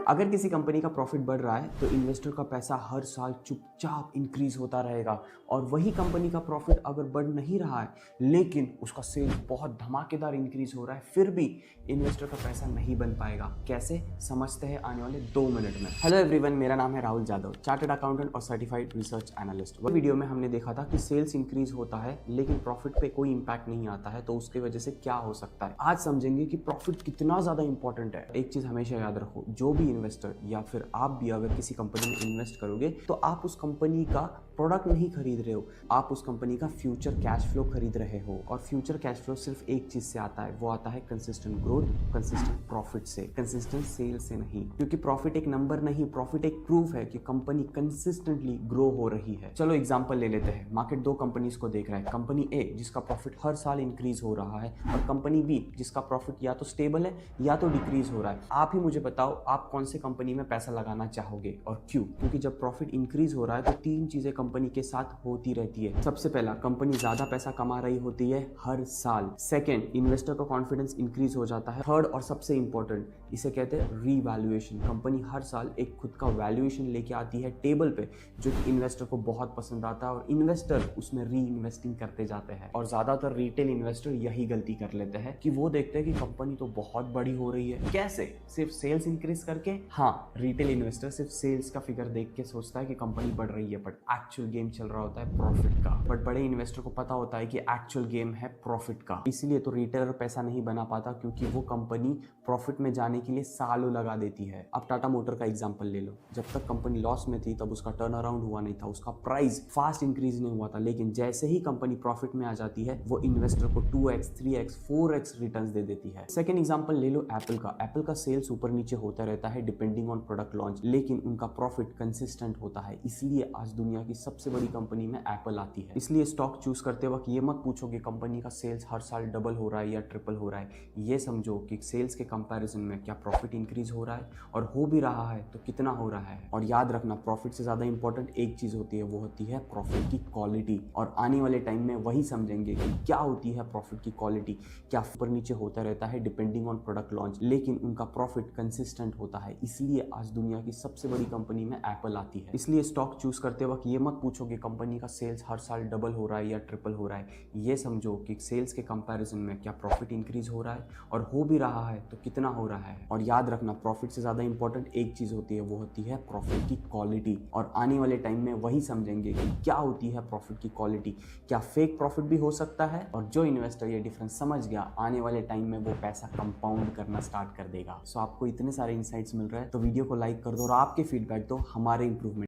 अगर किसी कंपनी का प्रॉफिट बढ़ रहा है तो इन्वेस्टर का पैसा हर साल चुपचाप इंक्रीज होता रहेगा, और वही कंपनी का प्रॉफिट अगर बढ़ नहीं रहा है लेकिन उसका सेल बहुत धमाकेदार इंक्रीज हो रहा है, फिर भी इन्वेस्टर का पैसा नहीं बन पाएगा। कैसे, समझते हैं आने वाले 2 मिनट में। हेलो एवरीवन, मेरा नाम है राहुल जादव, चार्टर्ड अकाउंटेंट और सर्टिफाइड रिसर्च एनालिस्ट। वह वीडियो में हमने देखा था कि सेल्स इंक्रीज होता है लेकिन प्रॉफिट पे कोई इंपैक्ट नहीं आता है, तो उसकी वजह से क्या हो सकता है। आज समझेंगे कि प्रॉफिट कितना ज्यादा इंपॉर्टेंट है। एक चीज हमेशा याद रखो, जो भी इन्वेस्टर या फिर आप भी अगर किसी कंपनी में इन्वेस्ट करोगे तो आप उस कंपनी का प्रोडक्ट नहीं खरीद रहे हो, आप उस कंपनी का फ्यूचर कैश फ्लो खरीद रहे हो। और फ्यूचर कैश फ्लो सिर्फ एक चीज से आता है, वो आता है कंसिस्टेंट ग्रोथ, कंसिस्टेंट प्रॉफिट से, कंसिस्टेंट सेल से नहीं। क्योंकि प्रॉफिट एक नंबर नहीं, प्रॉफिट एक प्रूफ है कि कंपनी कंसिस्टेंटली ग्रो हो रही है। चलो एग्जांपल ले लेते हैं। मार्केट 2 कंपनीज को देख रहा है, कंपनी ए जिसका प्रॉफिट हर साल इंक्रीज हो रहा है, और कंपनी बी जिसका प्रॉफिट या तो स्टेबल है या तो डिक्रीज हो रहा है। आप ही मुझे बताओ, आप कौन से कंपनी में पैसा लगाना चाहोगे और क्यों? क्योंकि जब प्रॉफिट इंक्रीज हो रहा है तो 3 चीजें कंपनी के साथ होती रहती है। सबसे पहला, कंपनी ज्यादा पैसा कमा रही होती है हर साल। सेकेंड, इन्वेस्टर का कॉन्फिडेंस इंक्रीज हो जाता है। थर्ड और सबसे इंपॉर्टेंट, इसे कहते हैं रीवैल्यूएशन। कंपनी हर साल एक खुद का वैल्यूएशन लेके आती है टेबल पे, जो कि इन्वेस्टर को बहुत पसंद आता है, और इन्वेस्टर उसमें री इन्वेस्टिंग करते जाते हैं। और ज्यादातर रिटेल इन्वेस्टर यही गलती कर लेते हैं कि वो देखते हैं कि कंपनी तो बहुत बड़ी हो रही है। कैसे? सिर्फ सेल्स इंक्रीज करके? हाँ, रिटेल इन्वेस्टर सिर्फ सेल्स का फिगर देख के सोचता है कि कंपनी बढ़ रही है, बट एक्चुअल गेम चल रहा होता है प्रॉफिट का। बट बड़े इन्वेस्टर को पता होता है कि एक्चुअल गेम है प्रॉफिट का। इसलिए तो रिटेलर पैसा नहीं बना पाता, क्योंकि वो कंपनी प्रॉफिट में जाने के लिए सालों लगा देती है। अब टाटा मोटर का एग्जांपल ले लो। जब तक कंपनी लॉस में थी तब उसका टर्न अराउंड हुआ नहीं था, उसका प्राइस फास्ट इंक्रीज नहीं हुआ था। लेकिन जैसे ही कंपनी प्रॉफिट में आ जाती है, वो इन्वेस्टर को 2x, 3x, 4x रिटर्न्स दे देती है। सेकंड एग्जांपल ले लो एप्पल का। एप्पल का सेल्स ऊपर नीचे होता रहता है डिपेंडिंग ऑन प्रोडक्ट लॉन्च, लेकिन उनका प्रॉफिट कंसिस्टेंट होता है। इसलिए आज दुनिया की सबसे बड़ी कंपनी में एप्पल आती है। इसलिए स्टॉक चूज करते वक्त ये मत पूछो कि कंपनी का सेल्स हर साल डबल हो रहा है या ट्रिपल हो रहा है। ये समझो कि सेल्स के कंपैरिजन में क्या प्रॉफिट इंक्रीज हो रहा है, और हो भी रहा है तो कितना हो रहा है। और याद रखना, प्रॉफिट से ज्यादा इंपॉर्टेंट एक चीज होती है, वो होती है प्रॉफिट की क्वालिटी। और आने वाले टाइम में वही समझेंगे कि क्या होती है प्रॉफिट की क्वालिटी। क्या ऊपर नीचे होता रहता है डिपेंडिंग ऑन प्रोडक्ट लॉन्च, लेकिन उनका प्रॉफिट कंसिस्टेंट होता है। इसलिए आज दुनिया की सबसे बड़ी कंपनी में एप्पल आती है। इसलिए स्टॉक चूज करते वक्त ये मत पूछो कि कंपनी का सेल्स हर साल डबल हो रहा है या ट्रिपल हो रहा है। ये समझो कि सेल्स के कंपैरिजन में क्या प्रॉफिट इंक्रीज हो रहा है, और हो भी रहा है तो कितना हो रहा है। और याद रखना, प्रॉफिट से ज्यादा इंपॉर्टेंट एक चीज होती है, वो होती है प्रॉफिट की क्वालिटी। और आने वाले टाइम में वही समझेंगे कि क्या होती है प्रॉफिट की क्वालिटी। क्या फेक प्रॉफिट भी हो सकता है, और जो इन्वेस्टर ये डिफरेंस समझ गया, आने वाले टाइम में वो पैसा कंपाउंड करना स्टार्ट कर देगा। सो आपको इतने सारे इंसाइट्स मिल रहे हैं तो वीडियो को लाइक कर दो और आपके फीडबैक दो हमारे इंप्रूवमेंट